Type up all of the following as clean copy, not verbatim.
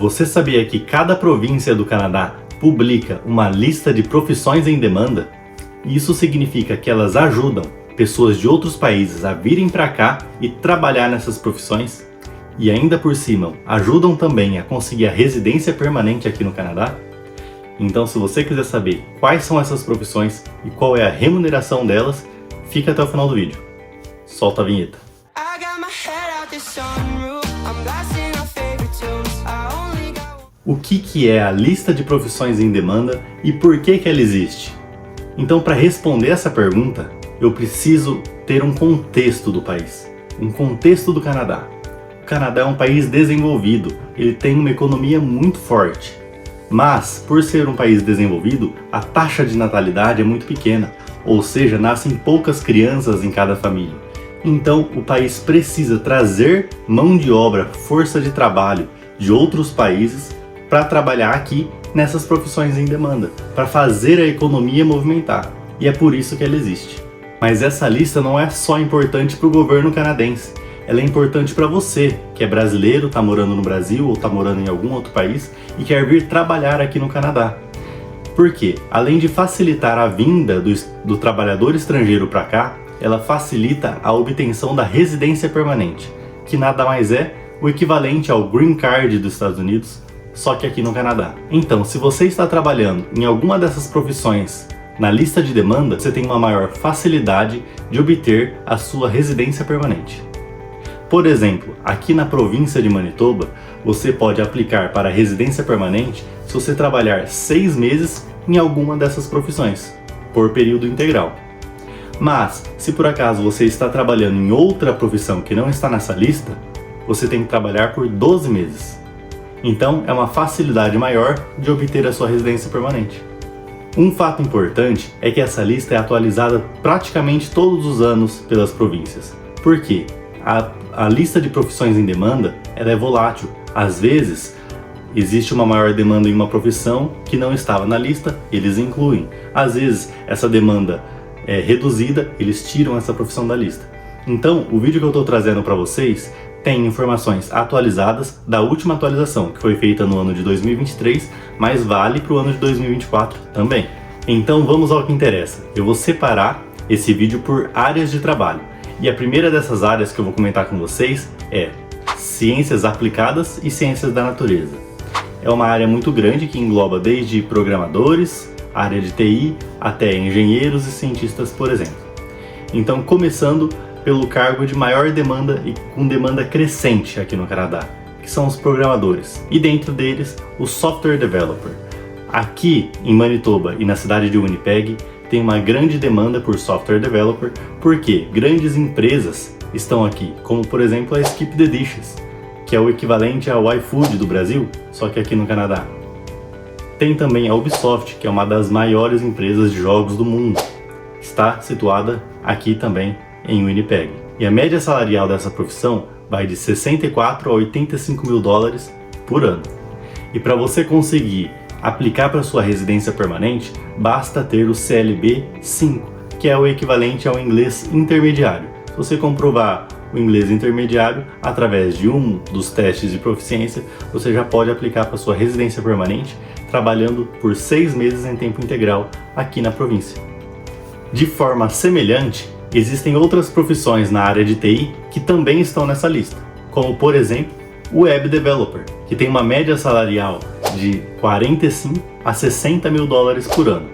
Você sabia que cada província do Canadá publica uma lista de profissões em demanda? Isso significa que elas ajudam pessoas de outros países a virem para cá e trabalhar nessas profissões? E ainda por cima, ajudam também a conseguir a residência permanente aqui no Canadá? Então, se você quiser saber quais são essas profissões e qual é a remuneração delas, fica até o final do vídeo. Solta a vinheta. O que é a lista de profissões em demanda e por que ela existe? Então, para responder essa pergunta, eu preciso ter um contexto do país, um contexto do Canadá. O Canadá é um país desenvolvido, ele tem uma economia muito forte. Mas, por ser um país desenvolvido, a taxa de natalidade é muito pequena, ou seja, nascem poucas crianças em cada família. Então, o país precisa trazer mão de obra, força de trabalho de outros países para trabalhar aqui nessas profissões em demanda, para fazer a economia movimentar. E é por isso que ela existe. Mas essa lista não é só importante para o governo canadense, ela é importante para você, que é brasileiro, está morando no Brasil ou está morando em algum outro país e quer vir trabalhar aqui no Canadá. Porque, além de facilitar a vinda do trabalhador estrangeiro para cá, ela facilita a obtenção da residência permanente, que nada mais é o equivalente ao Green Card dos Estados Unidos, só que aqui no Canadá. Então, se você está trabalhando em alguma dessas profissões na lista de demanda, você tem uma maior facilidade de obter a sua residência permanente. Por exemplo, aqui na província de Manitoba, você pode aplicar para a residência permanente se você trabalhar 6 meses em alguma dessas profissões, por período integral. Mas, se por acaso você está trabalhando em outra profissão que não está nessa lista, você tem que trabalhar por 12 meses. Então, é uma facilidade maior de obter a sua residência permanente. Um fato importante é que essa lista é atualizada praticamente todos os anos pelas províncias. Por quê? A lista de profissões em demanda ela é volátil. Às vezes, existe uma maior demanda em uma profissão que não estava na lista, eles incluem. Às vezes, essa demanda é reduzida, eles tiram essa profissão da lista. Então, o vídeo que eu estou trazendo para vocês tem informações atualizadas da última atualização, que foi feita no ano de 2023, mas vale para o ano de 2024 também. Então vamos ao que interessa. Eu vou separar esse vídeo por áreas de trabalho. E a primeira dessas áreas que eu vou comentar com vocês é Ciências Aplicadas e Ciências da Natureza. É uma área muito grande que engloba desde programadores, área de TI, até engenheiros e cientistas, por exemplo. Então, começando pelo cargo de maior demanda e com demanda crescente aqui no Canadá, que são os programadores, e dentro deles, o Software Developer. Aqui em Manitoba e na cidade de Winnipeg, tem uma grande demanda por Software Developer, porque grandes empresas estão aqui, como por exemplo a Skip the Dishes, que é o equivalente ao iFood do Brasil, só que aqui no Canadá. Tem também a Ubisoft, que é uma das maiores empresas de jogos do mundo, está situada aqui também em Winnipeg. E a média salarial dessa profissão vai de 64 a 85 mil dólares por ano. E para você conseguir aplicar para sua residência permanente, basta ter o CLB 5, que é o equivalente ao inglês intermediário. Se você comprovar o inglês intermediário através de um dos testes de proficiência, você já pode aplicar para sua residência permanente, trabalhando por 6 meses em tempo integral aqui na província. De forma semelhante, existem outras profissões na área de TI que também estão nessa lista, como por exemplo o Web Developer, que tem uma média salarial de 45 a 60 mil dólares por ano.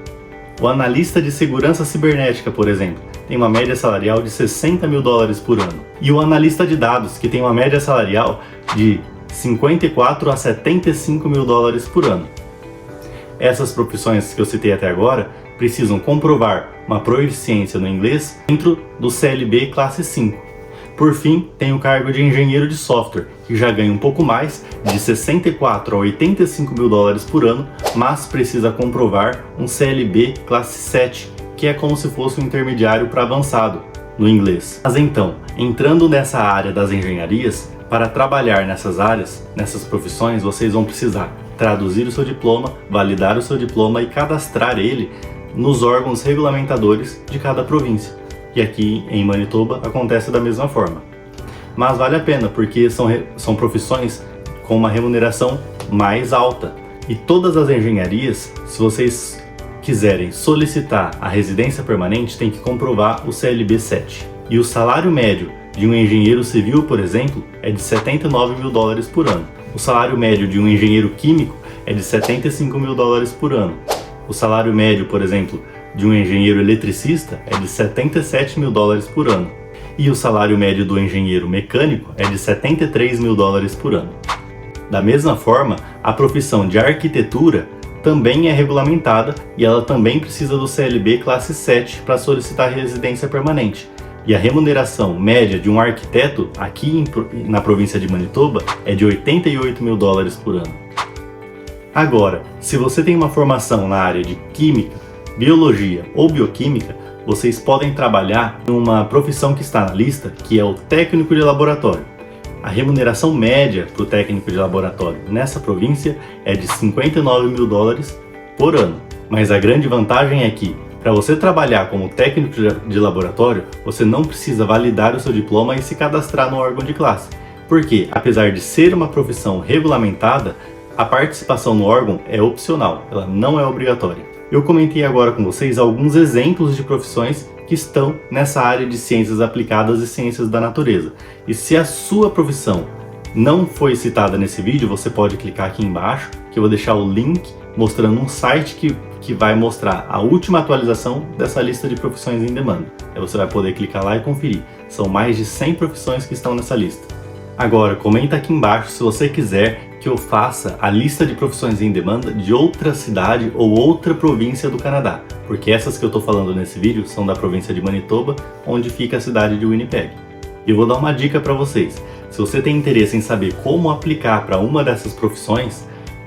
O analista de segurança cibernética, por exemplo, tem uma média salarial de 60 mil dólares por ano. E o analista de dados, que tem uma média salarial de 54 a 75 mil dólares por ano. Essas profissões que eu citei até agora precisam comprovar uma proficiência no inglês dentro do CLB classe 5. Por fim, tem o cargo de engenheiro de software, que já ganha um pouco mais, de 64 a 85 mil dólares por ano, mas precisa comprovar um CLB classe 7, que é como se fosse um intermediário para avançado no inglês. Mas então, entrando nessa área das engenharias, para trabalhar nessas áreas, nessas profissões, vocês vão precisar traduzir o seu diploma, validar o seu diploma e cadastrar ele nos órgãos regulamentadores de cada província. E aqui em Manitoba acontece da mesma forma. Mas vale a pena, porque são profissões com uma remuneração mais alta. E todas as engenharias, se vocês quiserem solicitar a residência permanente, tem que comprovar o CLB 7. E o salário médio de um engenheiro civil, por exemplo, é de 79 mil dólares por ano. O salário médio de um engenheiro químico é de 75 mil dólares por ano. O salário médio, por exemplo, de um engenheiro eletricista é de 77 mil dólares por ano. E o salário médio do engenheiro mecânico é de 73 mil dólares por ano. Da mesma forma, a profissão de arquitetura também é regulamentada e ela também precisa do CLB classe 7 para solicitar residência permanente. E a remuneração média de um arquiteto aqui na província de Manitoba é de 88 mil dólares por ano. Agora, se você tem uma formação na área de química, biologia ou bioquímica, vocês podem trabalhar em uma profissão que está na lista, que é o técnico de laboratório. A remuneração média para o técnico de laboratório nessa província é de 59 mil dólares por ano. Mas a grande vantagem é que, para você trabalhar como técnico de laboratório, você não precisa validar o seu diploma e se cadastrar no órgão de classe. Porque, apesar de ser uma profissão regulamentada, a participação no órgão é opcional, ela não é obrigatória. Eu comentei agora com vocês alguns exemplos de profissões que estão nessa área de ciências aplicadas e ciências da natureza. E se a sua profissão não foi citada nesse vídeo, você pode clicar aqui embaixo, que eu vou deixar o link mostrando um site que vai mostrar a última atualização dessa lista de profissões em demanda. Aí você vai poder clicar lá e conferir. São mais de 100 profissões que estão nessa lista. Agora, comenta aqui embaixo se você quiser que eu faça a lista de profissões em demanda de outra cidade ou outra província do Canadá, porque essas que eu estou falando nesse vídeo são da província de Manitoba, onde fica a cidade de Winnipeg. E eu vou dar uma dica para vocês. Se você tem interesse em saber como aplicar para uma dessas profissões,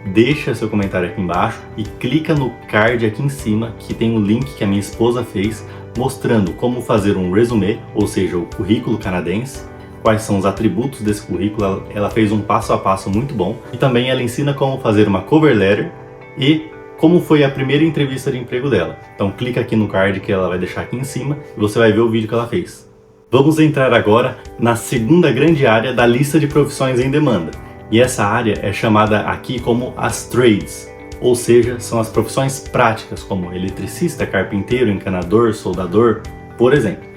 deixa seu comentário aqui embaixo e clica no card aqui em cima, que tem um link que a minha esposa fez, mostrando como fazer um resumé, ou seja, o currículo canadense, quais são os atributos desse currículo. Ela fez um passo a passo muito bom. E também ela ensina como fazer uma cover letter e como foi a primeira entrevista de emprego dela. Então clica aqui no card que ela vai deixar aqui em cima e você vai ver o vídeo que ela fez. Vamos entrar agora na segunda grande área da lista de profissões em demanda. E essa área é chamada aqui como as trades, ou seja, são as profissões práticas como eletricista, carpinteiro, encanador, soldador, por exemplo.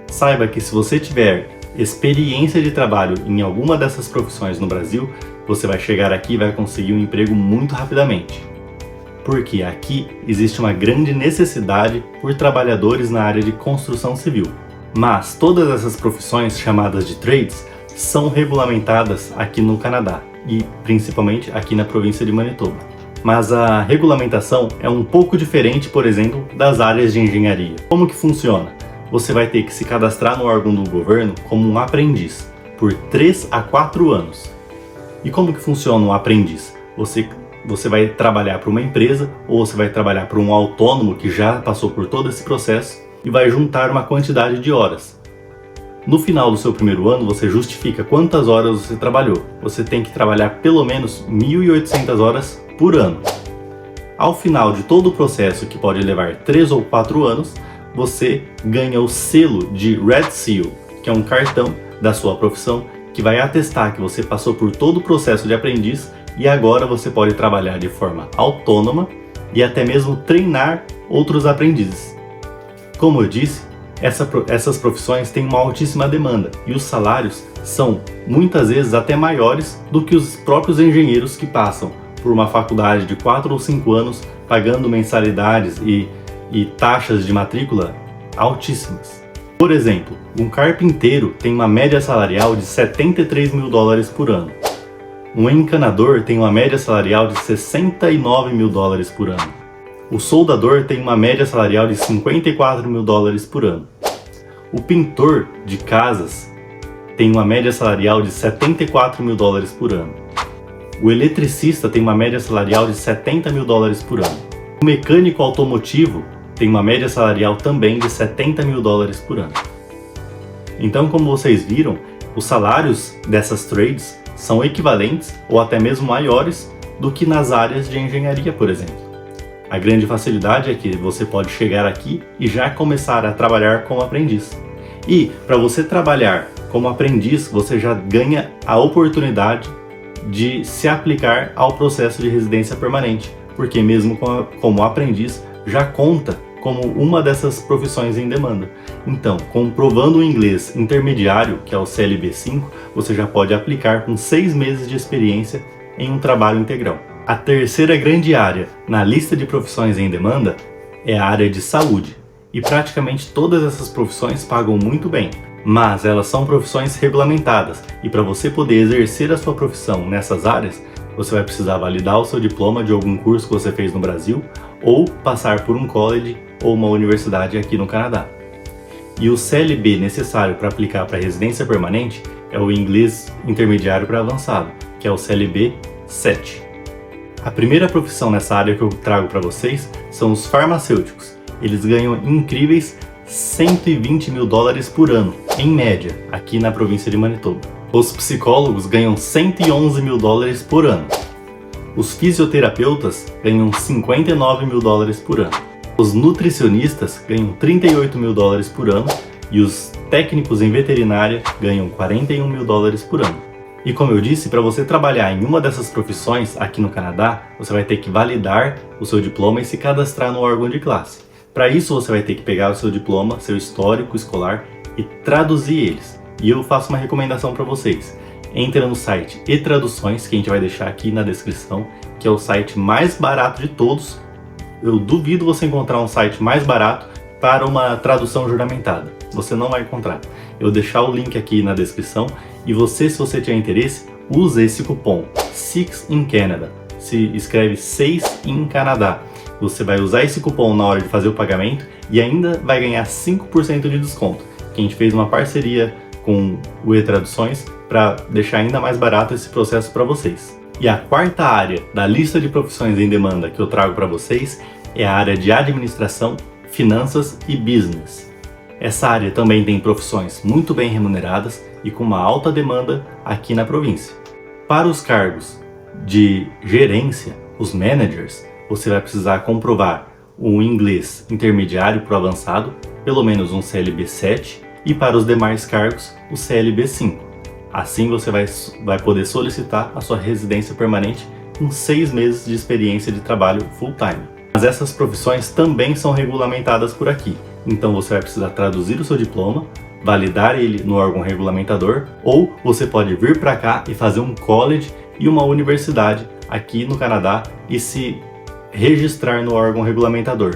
Saiba que se você tiver experiência de trabalho em alguma dessas profissões no Brasil, você vai chegar aqui e vai conseguir um emprego muito rapidamente. Porque aqui existe uma grande necessidade por trabalhadores na área de construção civil. Mas todas essas profissões chamadas de trades são regulamentadas aqui no Canadá e principalmente aqui na província de Manitoba. Mas a regulamentação é um pouco diferente, por exemplo, das áreas de engenharia. Como que funciona? Você vai ter que se cadastrar no órgão do governo como um aprendiz por 3 a 4 anos. E como que funciona um aprendiz? Você vai trabalhar para uma empresa ou você vai trabalhar para um autônomo que já passou por todo esse processo e vai juntar uma quantidade de horas. No final do seu primeiro ano, você justifica quantas horas você trabalhou. Você tem que trabalhar pelo menos 1.800 horas por ano. Ao final de todo o processo, que pode levar 3 ou 4 anos, você ganha o selo de Red Seal, que é um cartão da sua profissão que vai atestar que você passou por todo o processo de aprendiz e agora você pode trabalhar de forma autônoma e até mesmo treinar outros aprendizes. Como eu disse, essas profissões têm uma altíssima demanda e os salários são muitas vezes até maiores do que os próprios engenheiros que passam por uma faculdade de 4 ou 5 anos pagando mensalidades e taxas de matrícula altíssimas. Por exemplo, um carpinteiro tem uma média salarial de 73 mil dólares por ano. Um encanador tem uma média salarial de 69 mil dólares por ano. O soldador tem uma média salarial de 54 mil dólares por ano. O pintor de casas tem uma média salarial de 74 mil dólares por ano. O eletricista tem uma média salarial de 70 mil dólares por ano. O mecânico automotivo tem uma média salarial também de 70 mil dólares por ano. Então, como vocês viram, os salários dessas trades são equivalentes ou até mesmo maiores do que nas áreas de engenharia, por exemplo. A grande facilidade é que você pode chegar aqui e já começar a trabalhar como aprendiz. E para você trabalhar como aprendiz, você já ganha a oportunidade de se aplicar ao processo de residência permanente, porque mesmo como aprendiz já conta como uma dessas profissões em demanda. Então, comprovando o inglês intermediário, que é o CLB 5, você já pode aplicar com 6 meses de experiência em um trabalho integral. A terceira grande área na lista de profissões em demanda é a área de saúde. E praticamente todas essas profissões pagam muito bem, mas elas são profissões regulamentadas e para você poder exercer a sua profissão nessas áreas, você vai precisar validar o seu diploma de algum curso que você fez no Brasil ou passar por um college ou uma universidade aqui no Canadá. E o CLB necessário para aplicar para residência permanente é o inglês intermediário para avançado, que é o CLB 7. A primeira profissão nessa área que eu trago para vocês são os farmacêuticos. Eles ganham incríveis $120 mil por ano, em média, aqui na província de Manitoba. Os psicólogos ganham $111 mil por ano. Os fisioterapeutas ganham $59 mil por ano. Os nutricionistas ganham $38 mil por ano e os técnicos em veterinária ganham $41 mil por ano. E como eu disse, para você trabalhar em uma dessas profissões aqui no Canadá, você vai ter que validar o seu diploma e se cadastrar no órgão de classe. Para isso você vai ter que pegar o seu diploma, seu histórico escolar e traduzir eles. E eu faço uma recomendação para vocês. Entra no site e-traduções, que a gente vai deixar aqui na descrição, que é o site mais barato de todos. Eu duvido você encontrar um site mais barato para uma tradução juramentada. Você não vai encontrar. Eu vou deixar o link aqui na descrição e você, se você tiver interesse, usa esse cupom 6 in Canada. Se escreve 6 in Canadá. Você vai usar esse cupom na hora de fazer o pagamento e ainda vai ganhar 5% de desconto. Que a gente fez uma parceria com o e-traduções para deixar ainda mais barato esse processo para vocês. E a quarta área da lista de profissões em demanda que eu trago para vocês é a área de administração, finanças e business. Essa área também tem profissões muito bem remuneradas e com uma alta demanda aqui na província. Para os cargos de gerência, os managers, você vai precisar comprovar um inglês intermediário para o avançado, pelo menos um CLB 7, e para os demais cargos, o CLB 5. Assim você vai poder solicitar a sua residência permanente com 6 meses de experiência de trabalho full-time. Mas essas profissões também são regulamentadas por aqui, então você vai precisar traduzir o seu diploma, validar ele no órgão regulamentador, ou você pode vir para cá e fazer um college e uma universidade aqui no Canadá e se registrar no órgão regulamentador.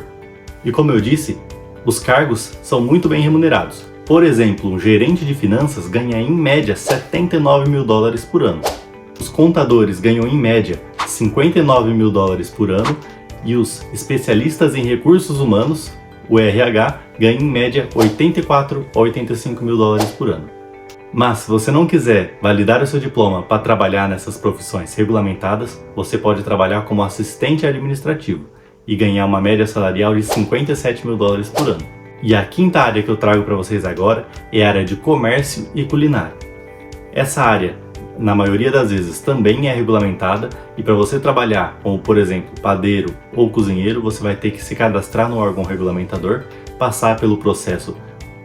E como eu disse, os cargos são muito bem remunerados. Por exemplo, um gerente de finanças ganha em média $79 mil por ano. Os contadores ganham em média $59 mil por ano e os especialistas em recursos humanos, o RH, ganham em média $84 a $85 mil por ano. Mas se você não quiser validar o seu diploma para trabalhar nessas profissões regulamentadas, você pode trabalhar como assistente administrativo e ganhar uma média salarial de $57 mil por ano. E a quinta área que eu trago para vocês agora é a área de comércio e culinária. Essa área, na maioria das vezes, também é regulamentada e para você trabalhar como, por exemplo, padeiro ou cozinheiro, você vai ter que se cadastrar no órgão regulamentador, passar pelo processo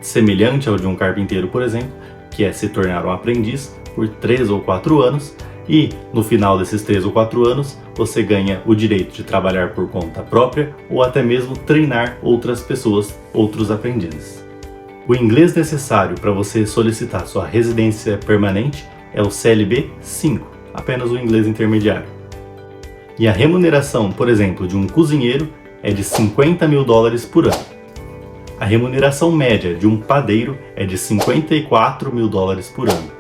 semelhante ao de um carpinteiro, por exemplo, que é se tornar um aprendiz por 3 ou 4 anos e no final desses 3 ou 4 anos você ganha o direito de trabalhar por conta própria ou até mesmo treinar outras pessoas, outros aprendizes. O inglês necessário para você solicitar sua residência permanente é o CLB 5, apenas o inglês intermediário. E a remuneração, por exemplo, de um cozinheiro é de $50 mil por ano. A remuneração média de um padeiro é de $54 mil por ano.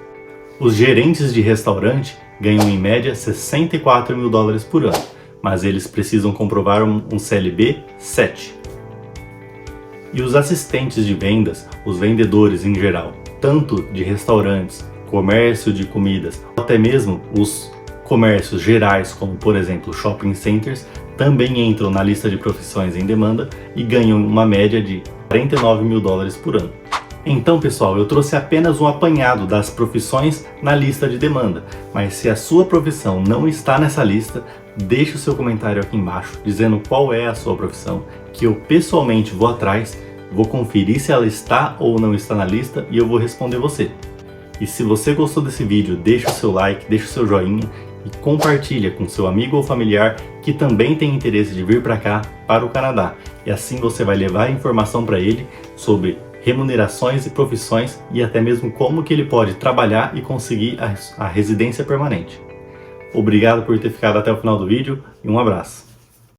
Os gerentes de restaurante ganham em média $64 mil por ano, mas eles precisam comprovar um CLB 7. E os assistentes de vendas, os vendedores em geral, tanto de restaurantes, comércio de comidas, até mesmo os comércios gerais, como por exemplo shopping centers, também entram na lista de profissões em demanda e ganham uma média de $49 mil por ano. Então pessoal, eu trouxe apenas um apanhado das profissões na lista de demanda, mas se a sua profissão não está nessa lista, deixe o seu comentário aqui embaixo dizendo qual é a sua profissão, que eu pessoalmente vou atrás, vou conferir se ela está ou não está na lista e eu vou responder você. E se você gostou desse vídeo, deixa o seu like, deixa o seu joinha e compartilha com seu amigo ou familiar que também tem interesse de vir para cá, para o Canadá. E assim você vai levar informação para ele sobre remunerações e profissões e até mesmo como que ele pode trabalhar e conseguir a residência permanente. Obrigado por ter ficado até o final do vídeo e um abraço.